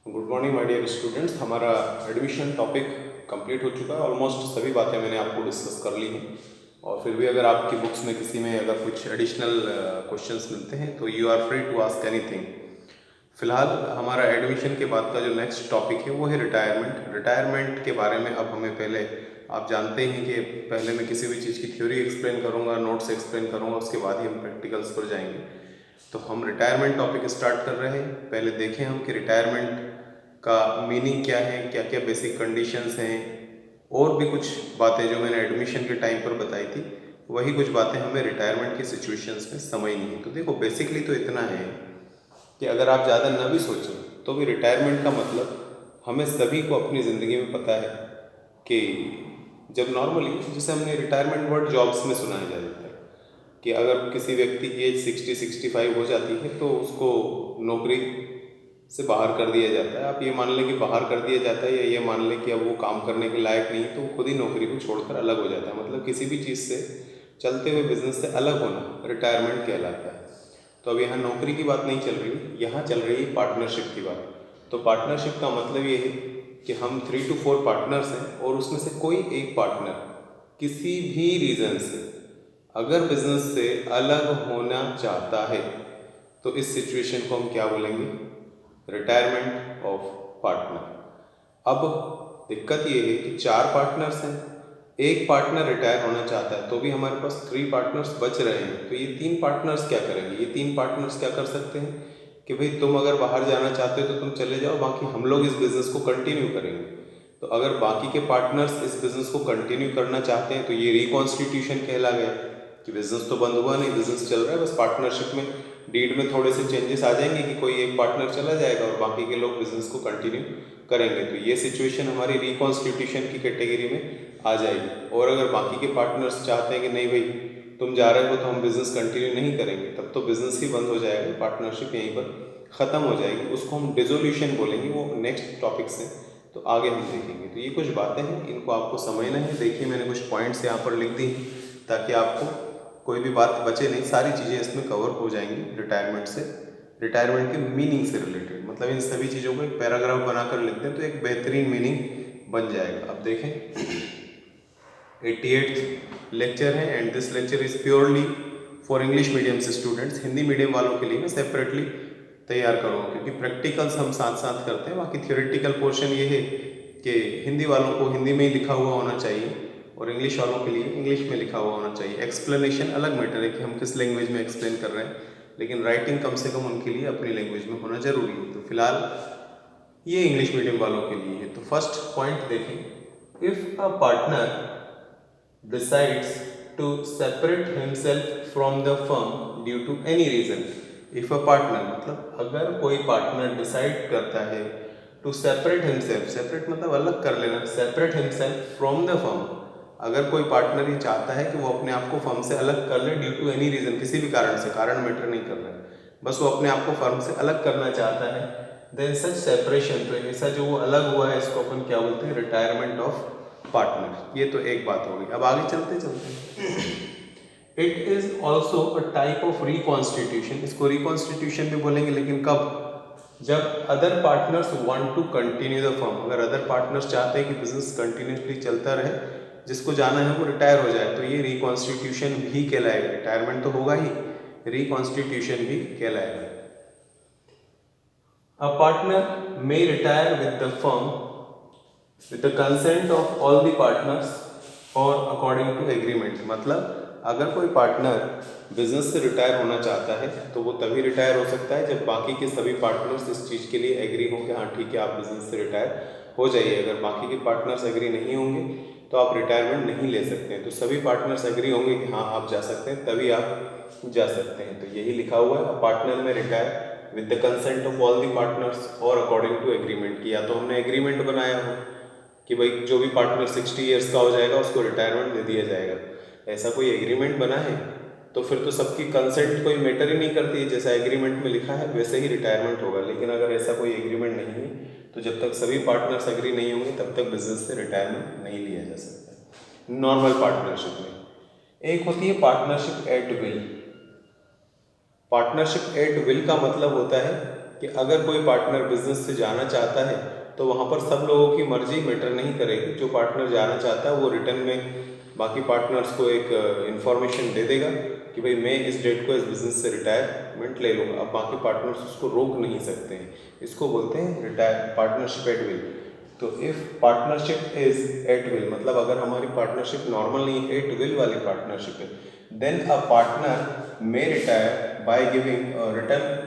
Good morning my dear students. हमारा admission topic complete हो चुका है। ऑलमोस्ट सभी बातें मैंने आपको डिस्कस कर ली हैं। और फिर भी अगर आपकी बुक्स में किसी में अगर कुछ एडिशनल क्वेश्चंस मिलते हैं तो you are free to ask anything. फिलहाल हमारा एडमिशन के बाद का जो नेक्स्ट टॉपिक है वो है रिटायरमेंट। रिटायरमेंट के बारे में अब हमें पहले, आप जानते हैं कि पहले मैं किसी भी चीज़ की थ्योरी एक्सप्लेन करूँगा, नोट्स एक्सप्लेन करूँगा, उसके बाद ही हम प्रैक्टिकल्स पर जाएंगे। तो हम रिटायरमेंट टॉपिक स्टार्ट कर रहे हैं। पहले देखें हम कि रिटायरमेंट का मीनिंग क्या है, क्या क्या बेसिक कंडीशंस हैं, और भी कुछ बातें जो मैंने एडमिशन के टाइम पर बताई थी वही कुछ बातें हमें रिटायरमेंट की सिचुएशंस में समझनी है। तो देखो बेसिकली तो इतना है कि अगर आप ज़्यादा न भी सोचें तो भी रिटायरमेंट का मतलब हमें सभी को अपनी ज़िंदगी में पता है कि जब नॉर्मली, जैसे हमने रिटायरमेंट वर्ड जॉब्स में सुना है ज़्यादातर, कि अगर किसी व्यक्ति की एज 60-65 हो जाती है तो उसको नौकरी से बाहर कर दिया जाता है। आप ये मान लें कि बाहर कर दिया जाता है, या ये मान लें कि अब वो काम करने के लायक नहीं है, तो वो खुद ही नौकरी को छोड़कर अलग हो जाता है। मतलब किसी भी चीज़ से, चलते हुए बिजनेस से अलग होना रिटायरमेंट कहलाता है। तो अब यहाँ नौकरी की बात नहीं चल रही, यहाँ चल रही है पार्टनरशिप की बात। तो पार्टनरशिप का मतलब ये है कि हम 3 to 4 पार्टनर्स हैं और उसमें से कोई एक पार्टनर किसी भी रीज़न से अगर बिजनेस से अलग होना चाहता है तो इस सिचुएशन को हम क्या बोलेंगे? Retirement of partner. अब दिक्कत ये है कि 4 पार्टनर्स हैं, एक पार्टनर रिटायर होना चाहता है तो भी हमारे पास 3 पार्टनर्स बच रहे हैं। तो ये 3 पार्टनर्स क्या करेंगे? ये 3 पार्टनर्स क्या कर सकते हैं कि भाई तुम अगर बाहर जाना चाहते हो तो तुम चले जाओ, बाकी हम लोग इस बिज़नेस को कंटिन्यू करेंगे। तो अगर बाकी के पार्टनर्स इस बिज़नेस को कंटिन्यू करना चाहते हैं तो ये रिकॉन्स्टिट्यूशन कहला गया कि बिज़नेस तो बंद हुआ नहीं, बिज़नेस चल रहा है, बस पार्टनरशिप में डीड में थोड़े से चेंजेस आ जाएंगे कि कोई एक पार्टनर चला जाएगा और बाकी के लोग बिजनेस को कंटिन्यू करेंगे। तो ये सिचुएशन हमारी रिकॉन्स्टिट्यूशन की कैटेगरी में आ जाएगी। और अगर बाकी के पार्टनर्स चाहते हैं कि नहीं भाई तुम जा रहे हो तो हम बिजनेस कंटिन्यू नहीं करेंगे, तब तो बिजनेस ही बंद हो जाएगा, पार्टनरशिप यहीं पर ख़त्म हो जाएगी। उसको हम डिसोल्यूशन बोलेंगे, वो नेक्स्ट टॉपिक से तो आगे हम देखेंगे। तो ये कुछ बातें हैं, इनको आपको समझना है। देखिए मैंने कुछ पॉइंट्स यहाँ पर लिख दी ताकि आपको कोई भी बात बचे नहीं, सारी चीज़ें इसमें कवर हो जाएंगी रिटायरमेंट से, रिटायरमेंट के मीनिंग से रिलेटेड। मतलब इन सभी चीज़ों को एक पैराग्राफ बनाकर लिख दें तो एक बेहतरीन मीनिंग बन जाएगा। अब देखें 88th लेक्चर है and this lecture is purely for English medium से स्टूडेंट्स। हिंदी मीडियम वालों के लिए मैं सेपरेटली तैयार करूँगा क्योंकि प्रैक्टिकल्स हम साथ साथ करते हैं। बाकी थियोरेटिकल पोर्शन ये है कि हिंदी वालों को हिंदी में ही लिखा हुआ होना चाहिए और इंग्लिश वालों के लिए इंग्लिश में लिखा हुआ होना चाहिए। एक्सप्लेनेशन अलग मैटर है कि हम किस लैंग्वेज में एक्सप्लेन कर रहे हैं, लेकिन राइटिंग कम से कम उनके लिए अपनी लैंग्वेज में होना जरूरी है। तो फिलहाल ये इंग्लिश मीडियम वालों के लिए है। तो फर्स्ट पॉइंट देखें, if a partner decides to separate himself from the firm due to any reason। if a partner मतलब अगर कोई पार्टनर डिसाइड करता है टू सेपरेट हिमसेल्फ, सेपरेट मतलब अलग कर लेना, separate himself from the firm. अगर कोई पार्टनर ये चाहता है कि वो अपने आप को फर्म से अलग कर ले ड्यू टू एनी रीजन, किसी भी कारण से, कारण मैटर नहीं कर रहा है, बस वो अपने आप को फर्म से अलग करना चाहता है, देन सच सेपरेशन, तो ऐसा जो वो अलग हुआ है इसको अपन क्या बोलते हैं? Retirement of partner. ये तो एक बात हो गई। अब आगे चलते चलते it is also a type of reconstitution. इसको रिकॉन्स्टिट्यूशन भी बोलेंगे, लेकिन कब? जब other partners want to continue the firm. अगर अदर पार्टनर्स चाहते हैं कि बिजनेस कंटिन्यूसली चलता रहे, जिसको जाना है वो रिटायर हो जाए, तो ये रिकॉन्स्टिट्यूशन भी कहलाएगा। रिटायरमेंट तो होगा ही, रिकॉन्स्टिट्यूशन भी कहलाएगा। अ partner may retire with the firm with the consent of all the partners और according to agreement। मतलब अगर कोई पार्टनर बिजनेस से रिटायर होना चाहता है तो वो तभी रिटायर हो सकता है जब बाकी के सभी पार्टनर्स इस चीज़ के लिए एग्री हों कि हाँ ठीक है आप बिजनेस से रिटायर हो जाइए। अगर बाकी के पार्टनर्स एग्री नहीं होंगे तो आप रिटायरमेंट नहीं ले सकते हैं। तो सभी पार्टनर्स एग्री होंगे कि हाँ आप जा सकते हैं, तभी आप जा सकते हैं। तो यही लिखा हुआ है, पार्टनर में retire with the consent of all the partners और अकॉर्डिंग टू एग्रीमेंट। किया तो हमने एग्रीमेंट बनाया हो कि भाई जो भी पार्टनर 60 ईयर्स का हो जाएगा उसको रिटायरमेंट दे दिया जाएगा, ऐसा कोई एग्रीमेंट बना है तो फिर तो सबकी कंसेंट कोई मैटर ही नहीं करती है। जैसा एग्रीमेंट में लिखा है वैसे ही रिटायरमेंट होगा। लेकिन अगर ऐसा कोई एग्रीमेंट नहीं है तो जब तक सभी पार्टनर्स एग्री नहीं होंगे तब तक बिजनेस से रिटायरमेंट नहीं लिया जा सकता। नॉर्मल पार्टनरशिप में एक होती है partnership at will. Partnership at will का मतलब होता है कि अगर कोई पार्टनर बिजनेस से जाना चाहता है तो वहाँ पर सब लोगों की मर्जी मैटर नहीं करेगी। जो पार्टनर जाना चाहता है वो रिटर्न में बाकी पार्टनर्स को एक इन्फॉर्मेशन दे देगा कि भाई मैं इस डेट को इस बिज़नेस से रिटायरमेंट ले लूँगा। अब बाकी पार्टनर्स उसको रोक नहीं सकते हैं। इसको बोलते हैं रिटायर पार्टनरशिप एट विल। तो if partnership is at will मतलब अगर हमारी पार्टनरशिप नॉर्मल नहीं एट विल वाली पार्टनरशिप है, then a partner may retire by giving return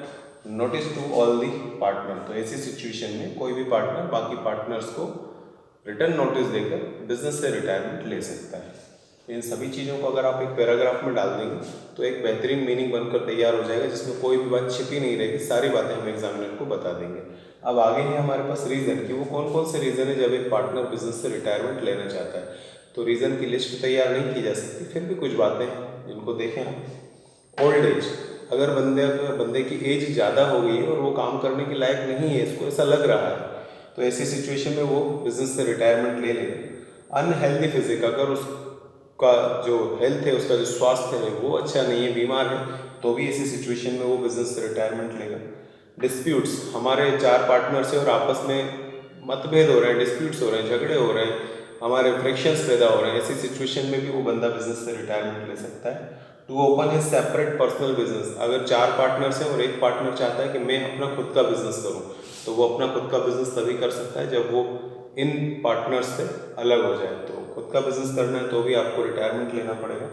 notice to all the partner. तो ऐसी सिचुएशन में कोई भी पार्टनर बाकी पार्टनर्स को रिटर्न नोटिस देकर बिजनेस से रिटायरमेंट ले सकता है। इन सभी चीज़ों को अगर आप एक पैराग्राफ में डाल देंगे तो एक बेहतरीन मीनिंग बनकर तैयार हो जाएगा, जिसमें कोई भी बात छिपी नहीं रहेगी, सारी बातें हम एग्जामिनर को बता देंगे। अब आगे है हमारे पास रीज़न कि वो कौन कौन से रीज़न है जब एक पार्टनर बिजनेस से रिटायरमेंट लेना चाहता है। तो रीज़न की लिस्ट तैयार नहीं की जा सकती, फिर भी कुछ बातें हैं जिनको देखें हम। ओल्ड एज, अगर बंदे की एज ज़्यादा हो गई है और वो काम करने के लायक नहीं है, इसको ऐसा लग रहा है, तो ऐसी सिचुएशन में वो बिजनेस से रिटायरमेंट ले लेगा। अनहेल्दी फिजिक, अगर उसका जो हेल्थ है, उसका जो स्वास्थ्य है वो अच्छा नहीं है, बीमार है, तो भी ऐसी सिचुएशन में वो बिजनेस से रिटायरमेंट लेगा। डिस्प्यूट्स, हमारे 4 पार्टनर्स हैं और आपस में मतभेद हो रहे हैं, डिस्प्यूट्स हो रहे हैं, झगड़े हो रहे हैं, हमारे फ्रिक्शंस पैदा हो रहे हैं, ऐसी सिचुएशन में भी वो बंदा बिजनेस से रिटायरमेंट ले सकता है। To open his separate personal business, अगर 4 पार्टनर्स हैं और एक पार्टनर चाहता है कि मैं अपना खुद का बिजनेस करूं, तो वो अपना खुद का बिजनेस तभी कर सकता है जब वो इन पार्टनर्स से अलग हो जाए। तो खुद का बिजनेस करना है तो भी आपको रिटायरमेंट लेना पड़ेगा।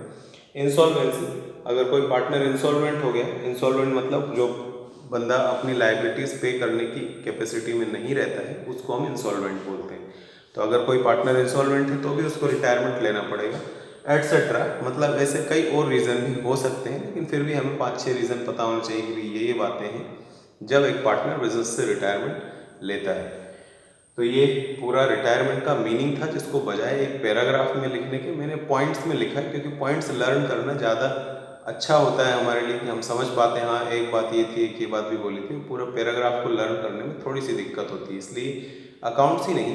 इंसॉल्वेंसी, अगर कोई पार्टनर इंसॉल्वेंट हो गया, इंसॉल्वेंट मतलब जो बंदा अपनी लाइबिलिटीज पे करने की कैपेसिटी में नहीं रहता है, उसको हम इंसॉल्वेंट बोलते हैं। तो अगर कोई पार्टनर इंसॉल्वेंट है तो भी उसको रिटायरमेंट लेना पड़ेगा, एटसेट्रा। मतलब ऐसे कई और रीज़न भी हो सकते हैं, लेकिन फिर भी हमें 5-6 रीज़न पता होना चाहिए कि ये बातें हैं जब एक पार्टनर बिजनेस से रिटायरमेंट लेता है। तो ये पूरा रिटायरमेंट का मीनिंग था, जिसको बजाय एक पैराग्राफ में लिखने के मैंने पॉइंट्स में लिखा है, क्योंकि पॉइंट्स लर्न करना ज़्यादा अच्छा होता है हमारे लिए कि हम समझ पाते हैं हाँ एक बात ये थी, एक ये बात भी बोली थी। पूरा पैराग्राफ को लर्न करने में थोड़ी सी दिक्कत होती है, इसलिए अकाउंट्स ही नहीं,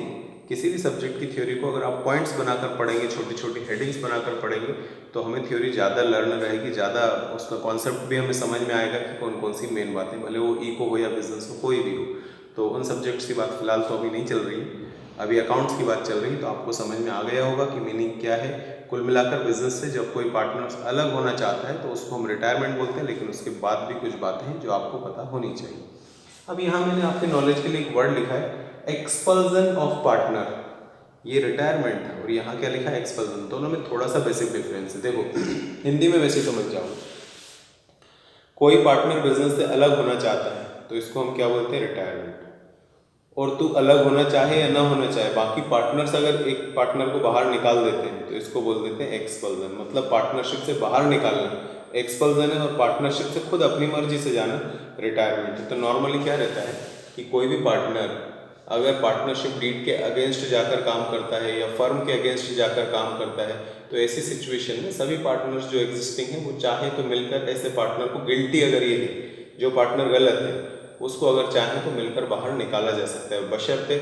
किसी भी सब्जेक्ट की थ्योरी को अगर आप पॉइंट्स बनाकर पढ़ेंगे, छोटी छोटी हेडिंग्स बनाकर पढ़ेंगे, तो हमें थ्योरी ज़्यादा लर्न रहेगी, ज़्यादा उसका कॉन्सेप्ट भी हमें समझ में आएगा कि कौन कौन सी मेन बातें, भले वो इको हो या बिजनेस हो, कोई भी हो। तो उन सब्जेक्ट्स की बात फिलहाल तो अभी नहीं चल रही है, अभी अकाउंट्स की बात चल रही है। तो आपको समझ में आ गया होगा कि मीनिंग क्या है। कुल मिलाकर बिजनेस से जब कोई पार्टनर अलग होना चाहता है तो उसको हम रिटायरमेंट बोलते हैं, लेकिन उसके बाद भी कुछ बातें हैं जो आपको पता होनी चाहिए। अब यहाँ मैंने आपके नॉलेज के लिए एक वर्ड लिखा है, एक्सपल्जन ऑफ पार्टनर। ये रिटायरमेंट है और यहाँ क्या लिखा है, एक्सपल्जन। दोनों में थोड़ा सा बेसिक डिफरेंस है। देखो हिंदी में वैसे समझ जाओ, कोई पार्टनर बिजनेस से अलग होना चाहता है तो इसको हम क्या बोलते हैं, रिटायरमेंट। और तू अलग होना चाहे या ना होना चाहे, बाकी पार्टनर्स अगर एक पार्टनर को बाहर निकाल देते हैं तो इसको बोल देते हैं एक्सपल्जन। मतलब पार्टनरशिप से बाहर निकालना एक्सपल्जन है, और पार्टनरशिप से खुद अपनी मर्जी से जाना रिटायरमेंट है। तो नॉर्मली क्या रहता है कि कोई भी पार्टनर अगर पार्टनरशिप डीड के अगेंस्ट जाकर काम करता है या फर्म के अगेंस्ट जाकर काम करता है, तो ऐसी सिचुएशन में सभी पार्टनर्स जो एग्जिस्टिंग हैं वो चाहे तो मिलकर ऐसे पार्टनर को, गिल्टी अगर ये है, जो पार्टनर गलत है उसको अगर चाहें तो मिलकर बाहर निकाला जा सकता है, बशर्ते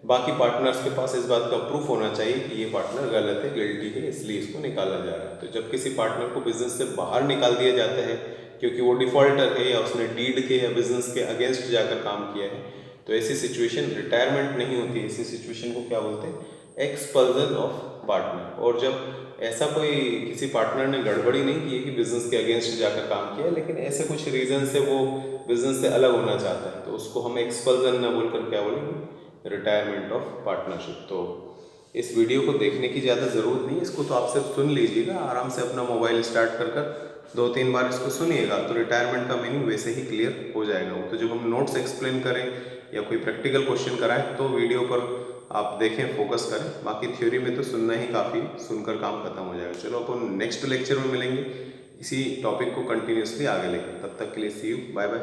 बाकी पार्टनर्स के पास इस बात का प्रूफ होना चाहिए कि ये पार्टनर गलत है, गिल्टी है, इसलिए इसको निकाला जा रहा है। तो जब किसी पार्टनर को बिजनेस से बाहर निकाल दिया जाता है क्योंकि वो डिफॉल्टर है या उसने डीड के या बिजनेस के अगेंस्ट जाकर काम किया है, तो ऐसी सिचुएशन रिटायरमेंट नहीं होती है। ऐसी सिचुएशन को क्या बोलते हैं, एक्सपल्जन ऑफ पार्टनर। और जब ऐसा कोई किसी पार्टनर ने गड़बड़ी नहीं की है कि बिजनेस के अगेंस्ट जाकर काम किया, लेकिन ऐसे कुछ रीजन से वो बिजनेस से अलग होना चाहता है, तो उसको हम एक्सपल्जन ना बोलकर क्या बोलेंगे, रिटायरमेंट ऑफ पार्टनरशिप। तो इस वीडियो को देखने की ज़्यादा ज़रूरत नहीं है, इसको तो आप सिर्फ सुन लीजिएगा, आराम से अपना मोबाइल स्टार्ट कर 2-3 बार इसको सुनिएगा तो रिटायरमेंट का मीनिंग वैसे ही क्लियर हो जाएगा। वो तो जब हम नोट्स एक्सप्लेन करें या कोई प्रैक्टिकल क्वेश्चन कराएं तो वीडियो पर आप देखें, फोकस करें, बाकी थ्योरी में तो सुनना ही काफ़ी, सुनकर काम खत्म हो जाएगा। चलो अपन नेक्स्ट लेक्चर में मिलेंगे इसी टॉपिक को कंटिन्यूसली आगे लेकर, तब तक के लिए सी यू, बाय बाय।